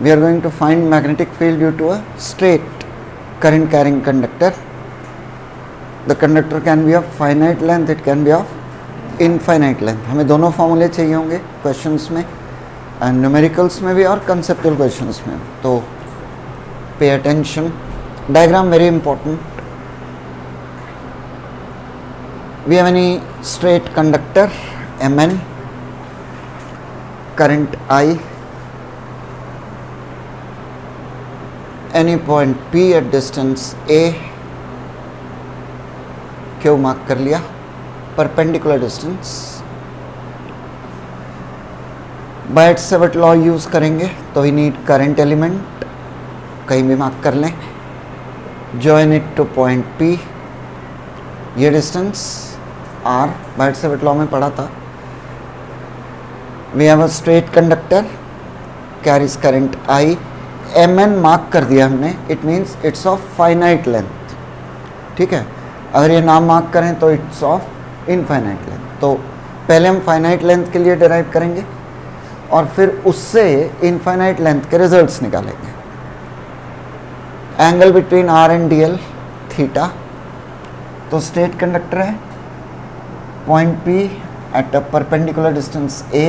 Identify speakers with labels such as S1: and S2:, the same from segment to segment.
S1: we are going to find magnetic field due to a straight current carrying conductor. The conductor can be of finite length, it can be of infinite length. हमें दोनों फॉर्मूले चाहिए होंगे questions में, and numericals में भी और conceptual questions में. तो pay attention. Diagram very important. We have any straight conductor Mn, current I, any point P at distance A, Q mark कर लिया, परपेंडिकुलर डिस्टेंस. बायट-सेवर्ट लॉ यूज करेंगे तो वी नीड करंट एलिमेंट, कहीं भी mark कर लें. Join it to point P, ये distance R, Biot Savart law में पढ़ा था. We have a straight conductor carries current I. Mn mark कर दिया हमने, it means it's of finite length. ठीक है, अगर ये नाम मार्क करें तो इट्स ऑफ इनफाइनाइट लेंथ. तो पहले हम फाइनाइट लेंथ के लिए डिराइव करेंगे और फिर उससे इनफाइनाइट लेंथ के रिजल्ट्स निकालेंगे. Angle between R and DL theta. तो स्ट्रेट कंडक्टर है, point P at a perpendicular distance A,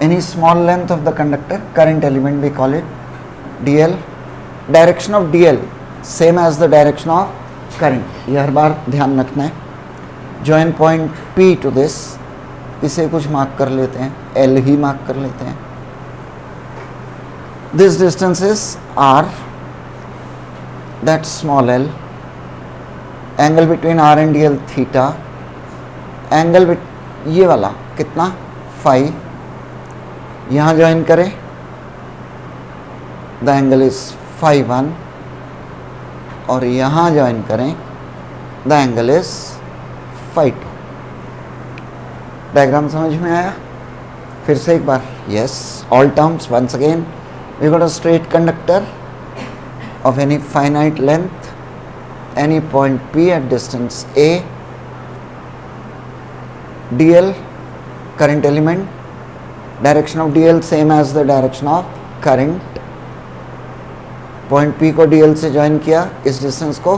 S1: any small length of the conductor, current element we call it DL. Direction of DL same as the direction of current, ये हर बार ध्यान रखना है. join point P to this, इसे कुछ mark कर लेते हैं, L ही mark कर लेते हैं. this distance is R, that's small l. angle between R and DL theta. Angle ये वाला कितना, फाई. यहाँ ज्वाइन करें, द एंगल इज फाई 1, और यहाँ ज्वाइन करें, the angle is phi 2. Diagram समझ में आया? फिर से एक बार. Yes, all terms once again. We got a straight conductor of any finite length, any point P at distance A. DL, current element, direction of DL same as the direction of current. Point P को DL से join किया, इस distance को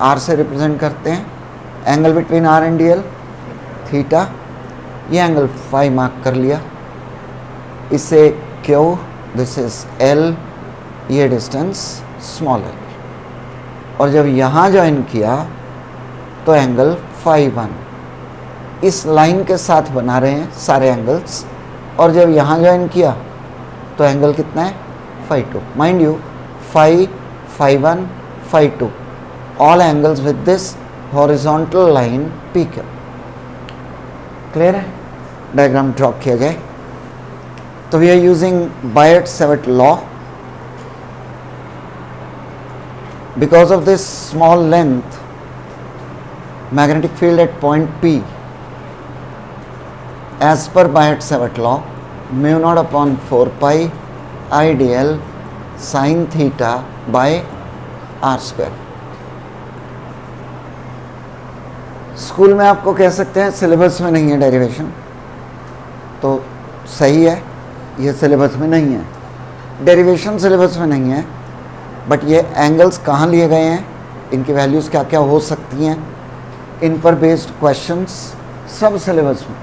S1: R से represent करते हैं. Angle between R and DL theta. ये angle phi mark कर लिया, इसे Q, दिस इज L, ये डिस्टेंस स्मॉल l. और जब यहाँ ज्वाइन किया तो एंगल फाई 1 इस लाइन के साथ बना रहे हैं सारे एंगल्स, और जब यहाँ ज्वाइन किया तो एंगल कितना है, phi 2. Mind you, phi, phi 1, phi 2, all angles with this horizontal line PQ. Clear है? डायग्राम ड्रॉ किया जाए. तो we are using Biot Savart law. Because of this small length, magnetic field at point P, as per Biot-Savart law, mu naught upon 4 pi IDL sin theta by R square. School में आपको कह सकते हैं syllabus में नहीं है derivation, तो सही है, ये सिलेबस में नहीं है. डेरिवेशन सिलेबस में नहीं है, बट ये एंगल्स कहाँ लिए गए हैं, इनकी वैल्यूज़ क्या क्या हो सकती हैं, इन पर बेस्ड क्वेश्चंस सब सिलेबस में.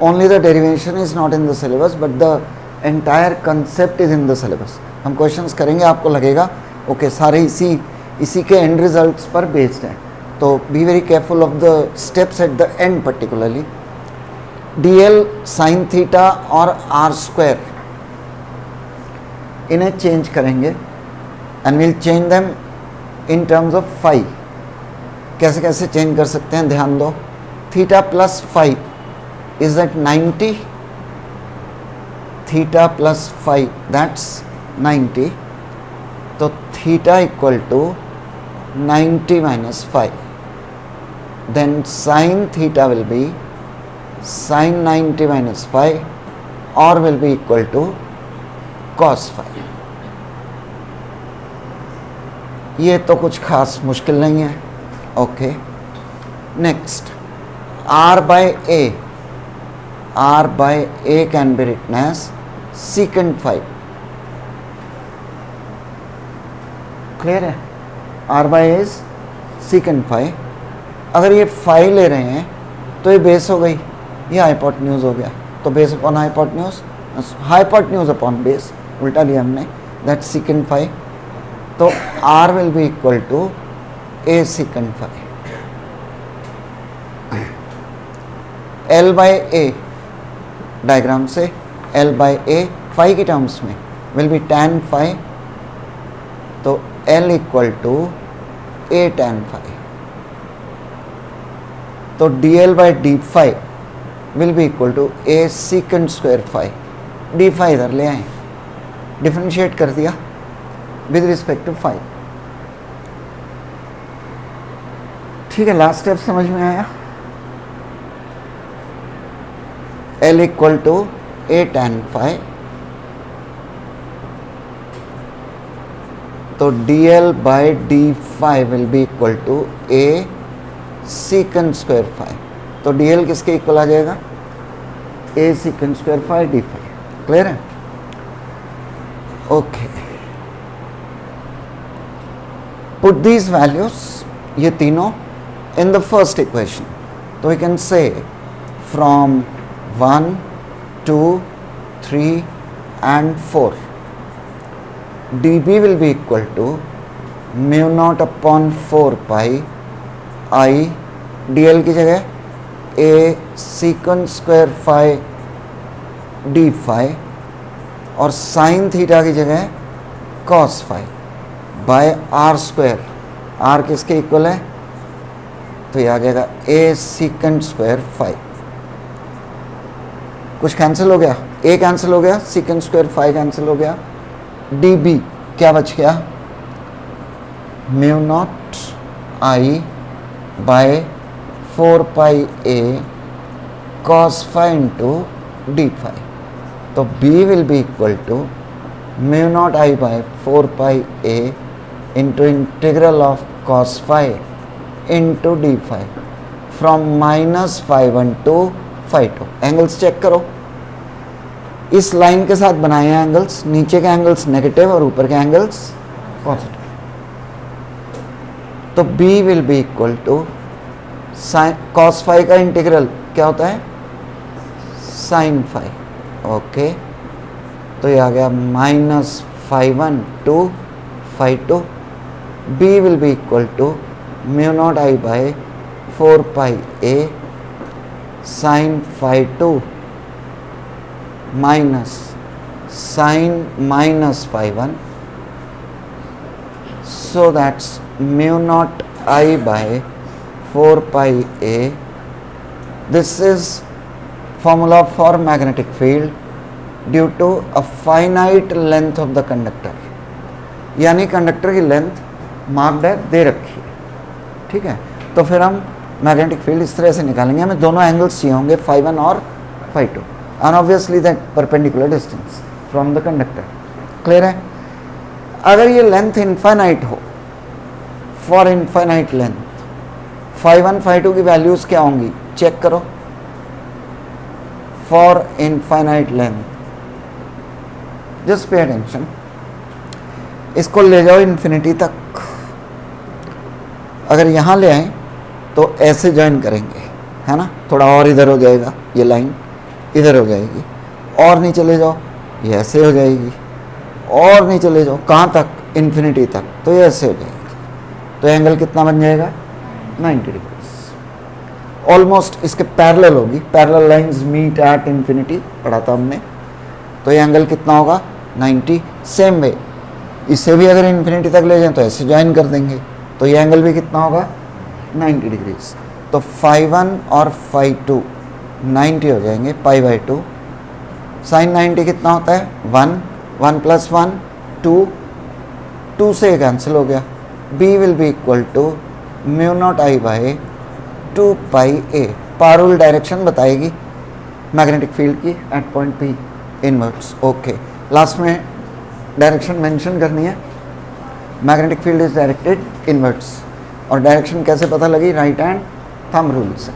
S1: Only the derivation is not in the syllabus, but the entire concept is in the syllabus. हम क्वेश्चंस करेंगे, आपको लगेगा ओके सारे इसी के एंड रिजल्ट्स पर बेस्ड हैं. तो be very careful of the steps at the end. Particularly DL sine theta और R स्क्वायर, इन्हें चेंज करेंगे and will change them in terms of phi. कैसे कैसे चेंज कर सकते हैं, ध्यान दो. Theta plus phi is that 90, theta plus phi that's 90. तो theta equal to 90 minus phi. Then sine theta will be sine 90 minus phi और will be equal to cos phi. ये तो कुछ खास मुश्किल नहीं है. Okay, next R by A. R by A can be written as secant phi. Clear है, R by A is secant phi. अगर ये फाई ले रहे हैं तो ये बेस हो गई, ये हाइपोटेन्यूज हो गया, तो base upon hypotenuse, hypotenuse upon base, उल्टा लिया हमने, दैट सीकेंट फाई। तो R will be equal to A secant phi. L by A diagram से एल बाई ए फाई की टर्म्स में विल बी टैन फाई, तो L equal to A tan phi. तो D L by D phi will be equal to A secant square phi. D phi इधर ले आए, differentiate कर दिया with respect to phi. ठीक है, लास्ट स्टेप समझ में आया। L equal to A tan phi, तो D L by D phi will be equal to A secant square phi. तो डी एल किसके इक्वल आ जाएगा, A secant square phi D phi. Clear है, okay. Put these values, ये तीनों, in the first equation. तो we can say from 1, 2, 3 and 4, dB will be equal to mu naught upon 4 pi I dl की जगह a secant square phi d phi और sin theta की जगह cos phi by r square। r किसके equal है, तो ये आ जाएगा a secant square phi। कुछ कैंसिल हो गया, ए कैंसिल हो गया, सीकेंट स्क्वायर फाई कैंसिल हो गया, डी बी क्या बच गया, mu naught I by 4 pi A cos phi into D phi. तो B will be equal to mu naught I by 4 pi A into integral of cos phi into D phi from -φ1 to φ2। Angles check करो, इस line के साथ बनाए हैं angles, नीचे के angles negative और ऊपर के एंगल्स पॉजिटिव। तो B will be equal to cos phi का इंटीग्रल क्या होता है, साइन फाई। ओके, तो ये आ गया -φ1 to φ2। B will be equal to mu naught I by 4 pi A sine φ2 minus sine -φ1, so that's mu naught I by 4 pi a. This is formula for magnetic field due to a finite length of the conductor, यानी conductor की length marked है, दे रखी है। ठीक है, तो फिर हम मैग्नेटिक फील्ड इस तरह से निकालेंगे, हमें दोनों एंगल्स चाहिए होंगे φ1 और φ2 and obviously that perpendicular distance from the conductor। Clear है, अगर ये लेंथ इनफाइनाइट हो, फॉर इनफाइनाइट लेंथ φ1 φ2 की वैल्यूज क्या होंगी, चेक करो। For infinite length, just pay attention, इसको ले जाओ इन्फिनिटी तक। अगर यहाँ ले आए तो ऐसे ज्वाइन करेंगे, है ना, थोड़ा और इधर हो जाएगा, ये लाइन इधर हो जाएगी, और नीचे ले जाओ ये ऐसे हो जाएगी, और नीचे ले जाओ कहाँ तक, इन्फिनिटी तक, तो ये ऐसे हो जाएगी। तो एंगल कितना बन जाएगा, 90 डिग्री। ऑलमोस्ट इसके पैरेलल होगी, parallel lines meet at infinity, पढ़ा था हमने। तो ये एंगल कितना होगा, 90। सेम वे इसे भी अगर इन्फिनिटी तक ले जाएं तो ऐसे ज्वाइन कर देंगे, तो ये एंगल भी कितना होगा, 90 डिग्रीज। तो φ1 और φ2 90 हो जाएंगे, π/2। साइन 90 कितना होता है, 1, 1 + 1 2, 2 से कैंसिल हो गया। B will be equal to mu naught I by 2 pi a. Parul direction बताएगी मैग्नेटिक फील्ड की at point P inwards. Okay, last में डायरेक्शन मेंशन करनी है, magnetic field is directed inwards. और डायरेक्शन कैसे पता लगी, राइट हैंड थंब रूल से।